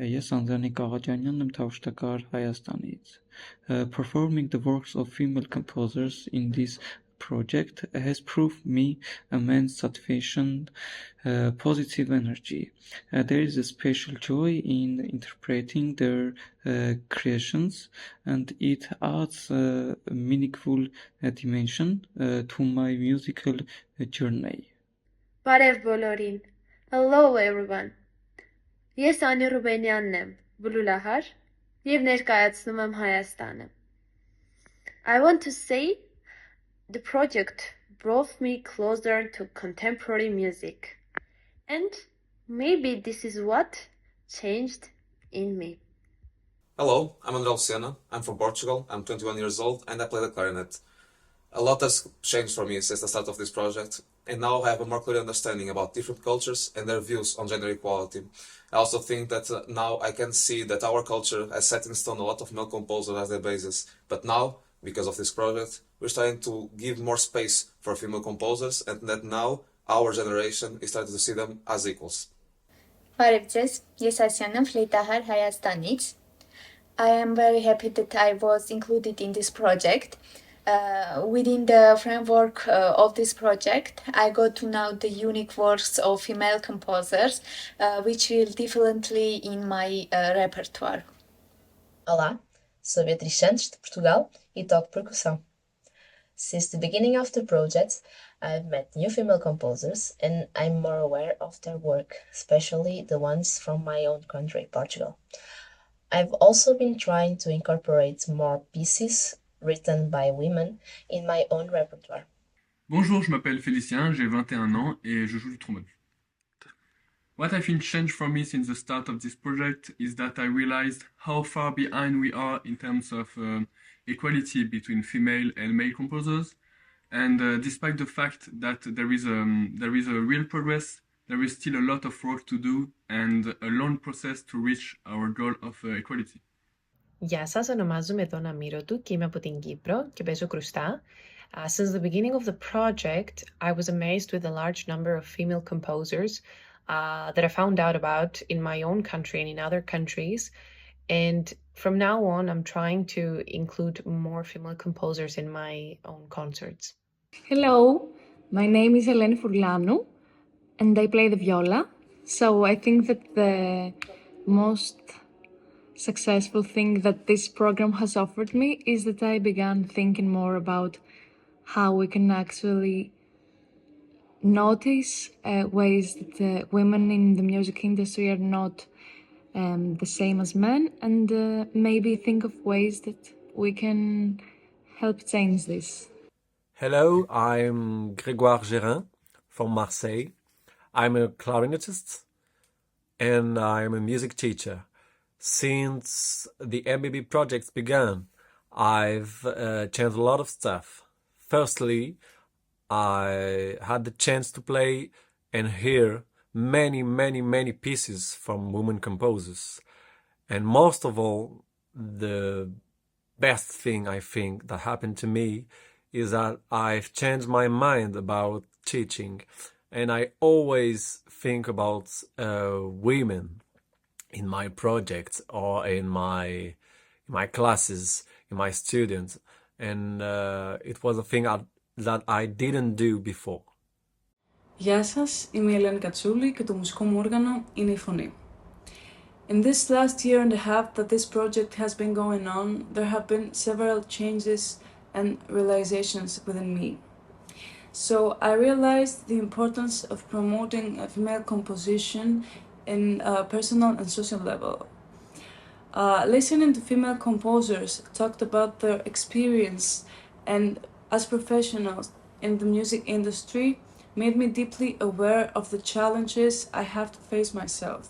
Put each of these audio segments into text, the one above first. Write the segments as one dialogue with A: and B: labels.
A: Ես Անդրանիկ Աղաջանյանն եմ թավշտակար Հայաստանից. Performing the works of female composers in this project has proved me immense satisfaction, positive energy. There is a special joy in interpreting their creations, and it adds a meaningful dimension to my musical journey.
B: Բարև բոլորին. Hello everyone. Ես Անի Ռուբենյանն եմ, բլուլահար, և ներկայացնում եմ Հայաստանը. I want to say the project brought me closer to contemporary music, and maybe this is what changed in me.
C: Hello, I'm André Lucena. I'm from Portugal. I'm 21 years old and I play the clarinet. A lot has changed for me since the start of this project, and now I have a more clear understanding about different cultures and their views on gender equality. I also think that now I can see that our culture has set in stone a lot of male composers as their basis, but now, because of this project, we're starting to give more space for female composers, and that now our generation is starting to see them as equals.
D: Բարև ձեզ, ես Ասյանն եմ ֆլեյտահար Հայաստանից. I am very happy that I was included in this project. Within the framework of this project, I got to know the unique works of female composers, which will differently in my repertoire.
E: Olá, sou Beatriz Santos, de Portugal, e toco percussão. Since the beginning of the project, I've met new female composers, and I'm more aware of their work, especially the ones from my own country, Portugal. I've also been trying to incorporate more pieces written by women in my own repertoire.
F: Bonjour, je m'appelle Félicien, j'ai 21 ans et je joue du trombone. What I think changed for me since the start of this project is that I realized how far behind we are in terms of equality between female and male composers. And despite the fact that there is a real progress, there is still a lot of work to do and a long process to reach our goal of equality.
G: Γεια σας, ονομάζομαι Δόνα Μύρωτου και είμαι από την Κύπρο και παίζω κρουστά. Since the beginning of the project, I was amazed with the large number of female composers that I found out about in my own country and in other countries. And from now on, I'm trying to include more female composers in my own concerts.
H: Hello, my name is Eleni Furlanu and I play the viola. So I think that the most successful thing that this program has offered me is that I began thinking more about how we can actually notice ways that women in the music industry are not the same as men, and maybe think of ways that we can help change this.
I: Hello, I'm Grégoire Gérin from Marseille. I'm a clarinetist and I'm a music teacher. Since the MBB project began, I've changed a lot of stuff. Firstly, I had the chance to play and hear many pieces from women composers. And most of all, the best thing I think that happened to me is that I've changed my mind about teaching. And I always think about women in my projects or in my classes, in my students. And it was a thing that I didn't do before.
J: Γεια σας, είμαι η Ελένη Κατσούλη και το μουσικό μου όργανο είναι η φωνή. In this last year and a half that this project has been going on, there have been several changes and realizations within me. So I realized the importance of promoting a female composition in a personal and social level. Listening to female composers talked about their experience and as professionals in the music industry made me deeply aware of the challenges I have to face myself.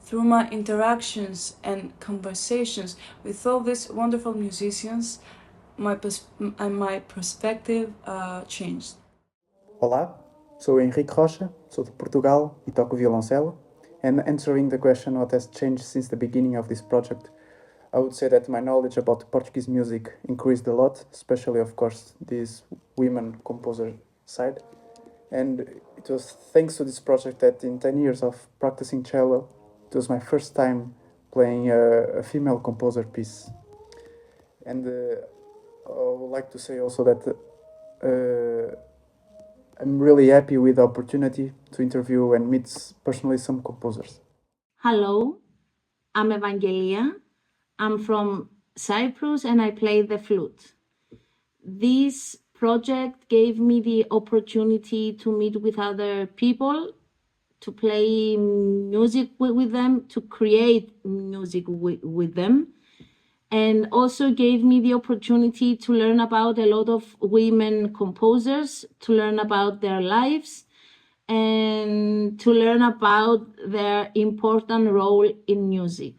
J: Through my interactions and conversations with all these wonderful musicians, my perspective changed.
K: Olá, sou Henrique Rocha, sou de Portugal e toco violoncelo. And answering the question what has changed since the beginning of this project, I would say that my knowledge about Portuguese music increased a lot, especially, of course, this women composer side. And it was thanks to this project that in 10 years of practicing cello, It was my first time playing a female composer piece. And I would like to say also that I'm really happy with the opportunity to interview and meet personally some composers.
L: Hello, I'm Evangelia. I'm from Cyprus and I play the flute. This project gave me the opportunity to meet with other people, to play music with them, to create music with them, and also gave me the opportunity to learn about a lot of women composers, to learn about their lives, and to learn about their important role in music.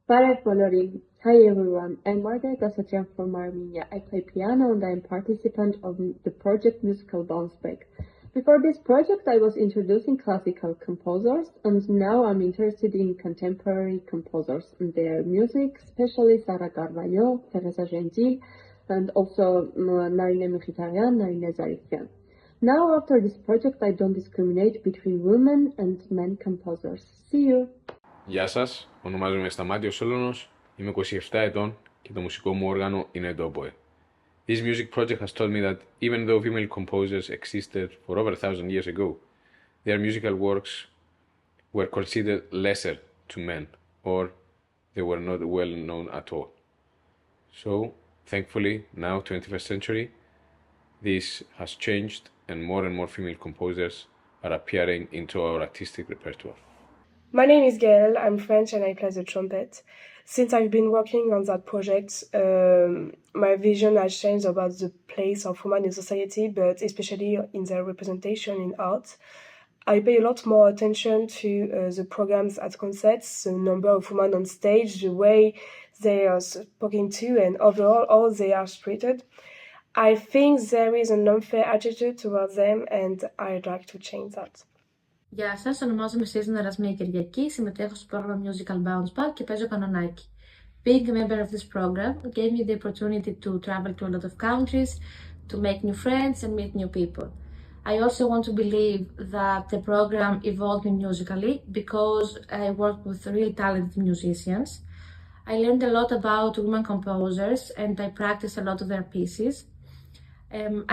M: Hi everyone, I'm Margaret Asatian from Armenia. I play piano and I'm participant of the project Musical Bounce Back. Before this project, I was introducing classical composers, and now I'm interested in contemporary composers and their music, especially Sara Carvalho, Teresa Gentil, and also Narine Mkhitaryan, Narine Zarifyan. Now, after this project, I don't discriminate between women and men composers. See you!
N: Γεια σας, ονομάζομαι Σταμάτιος Σόλωνος, είμαι 27 ετών και το μουσικό μου όργανο είναι το oboe. This music project has taught me that even though female composers existed for over 1,000 years ago, their musical works were considered lesser to men, or they were not well known at all. So, thankfully, now 21st century, this has changed and more female composers are appearing into our artistic repertoire.
O: My name is Gaëlle, I'm French and I play the trumpet. Since I've been working on that project, my vision has changed about the place of women in society, but especially in their representation in art. I pay a lot more attention to the programs at concerts, the number of women on stage, the way they are spoken to, and overall how they are treated. I think there is an unfair attitude towards them and I'd like to change that.
P: Γεια σας, ονομάζομαι Season Ερασμία Κυριακή, συμμετέχω στο πρόγραμμα Musical Bounce Back και παίζω κανονάκι. Being a member of this program gave me the opportunity to travel to a lot of countries, to make new friends and meet new people. I also want to believe that the program evolved me musically because I worked with really talented musicians. I learned a lot about women composers and I practiced a lot of their pieces.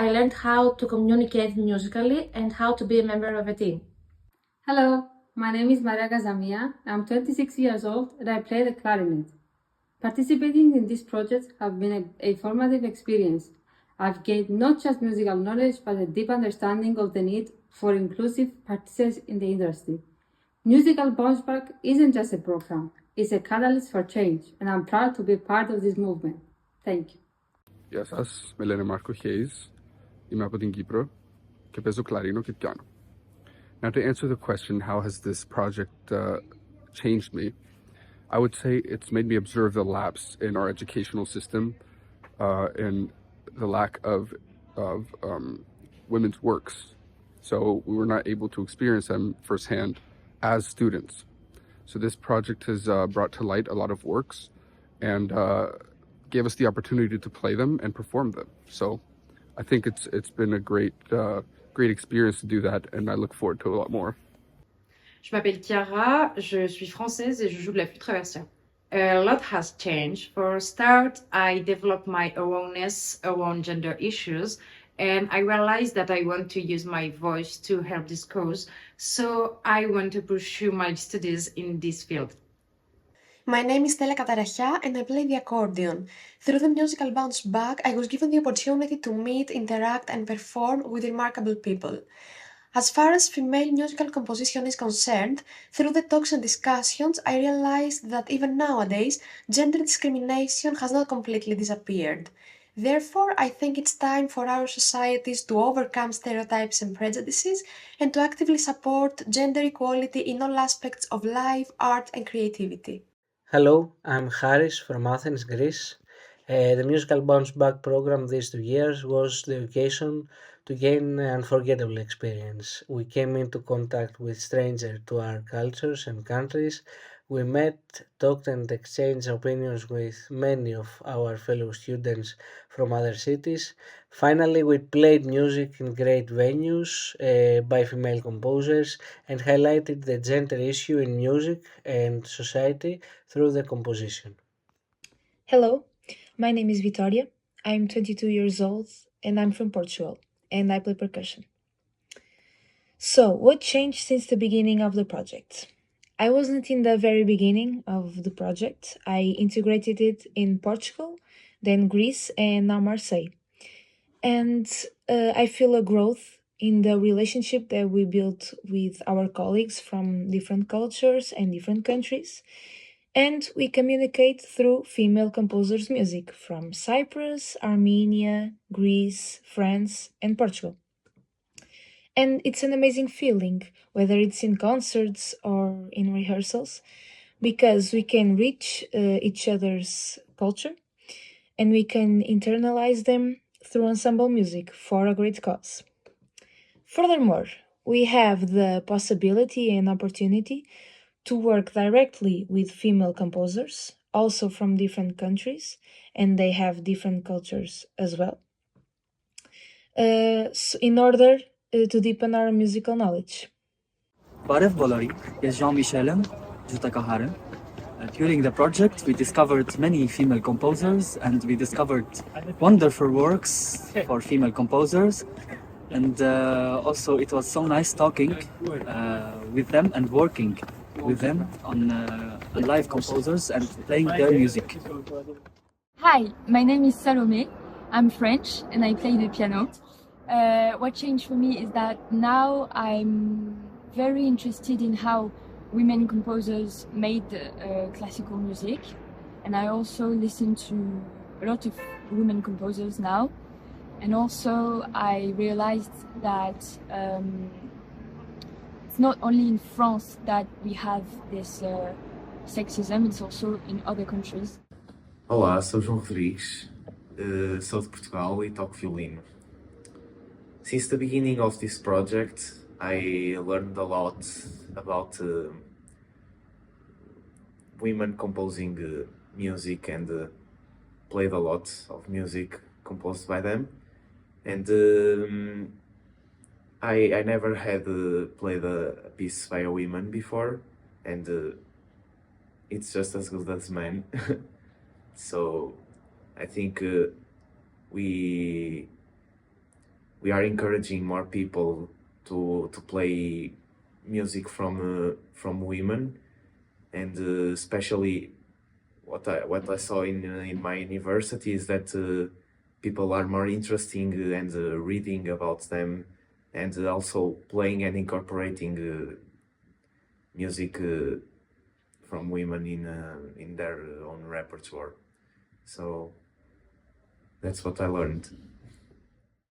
P: I learned how to communicate musically and how to be a member of a team.
Q: Hello, my name is Maria Gazamia. I'm 26 years old and I play the clarinet. Participating in this project has been a formative experience. I've gained not just musical knowledge but a deep understanding of the need for inclusive participants in the industry. Musical Bounce Back isn't just a program, it's a catalyst for change and I'm proud to be part of this movement. Thank you.
R: Γεια σας, με λένε Μάρκο Χέις, είμαι από την Κύπρο και παίζω κλαρίνο και πιάνο. Now to answer the question, how has this project changed me? I would say it's made me observe the lapse in our educational system and the lack of women's works. So we were not able to experience them firsthand as students. So this project has brought to light a lot of works and gave us the opportunity to play them and perform them. So I think it's been a great experience to do that and I look forward to a lot more.
S: Je m'appelle Chiara, je suis française et je joue de la flûte traversière. A lot has changed. For a start, I developed my awareness around gender issues and I realized that I want to use my voice to help this cause, so I want to pursue my studies in this field.
T: My name is Stella Katarachia and I play the accordion. Through the Musical Bounce Back, I was given the opportunity to meet, interact and perform with remarkable people. As far as female musical composition is concerned, through the talks and discussions, I realized that even nowadays, gender discrimination has not completely disappeared. Therefore, I think it's time for our societies to overcome stereotypes and prejudices and to actively support gender equality in all aspects of life, art and creativity.
U: Hello, I'm Haris from Athens, Greece. The Musical Bounce Back program these 2 years was the occasion to gain an unforgettable experience. We came into contact with strangers to our cultures and countries. We met, talked, and exchanged opinions with many of our fellow students from other cities. Finally, we played music in great venues by female composers and highlighted the gender issue in music and society through the composition.
A: Hello, my name is Vitória. I'm 22 years old and I'm from Portugal and I play percussion. So, what changed since the beginning of the project? I wasn't in the very beginning of the project. I integrated it in Portugal, then Greece, and now Marseille. And I feel a growth in the relationship that we built with our colleagues from different cultures and different countries. And we communicate through female composers' music from Cyprus, Armenia, Greece, France, and Portugal. And it's an amazing feeling, whether it's in concerts or in rehearsals, because we can reach each other's culture and we can internalize them through ensemble music for a great cause. Furthermore, we have the possibility and opportunity to work directly with female composers, also from different countries, and they have different cultures as well, in order to deepen our musical knowledge.
V: Բարև բոլորին, ես Jean-Michel եմ, ջութակահար եմ. During the project, we discovered many female composers and we discovered wonderful works for female composers. And also it was so nice talking with them and working with them on live composers and playing their music.
W: Hi, my name is Salome. I'm French and I play the piano. What changed for me is that now I'm very interested in how women composers made classical music, and I also listen to a lot of women composers now. And also I realized that it's not only in France that we have this sexism, it's also in other countries.
X: Olá, sou João Rodrigues, sou de Portugal e toco violino. Since the beginning of this project, I learned a lot about women composing music and played a lot of music composed by them. And I never had played a piece by a woman before, and it's just as good as men. So I think we are encouraging more people to play music from women, and especially what I saw in my university is that people are more interesting and reading about them, and also playing and incorporating music from women in their own repertoire. So that's what I learned.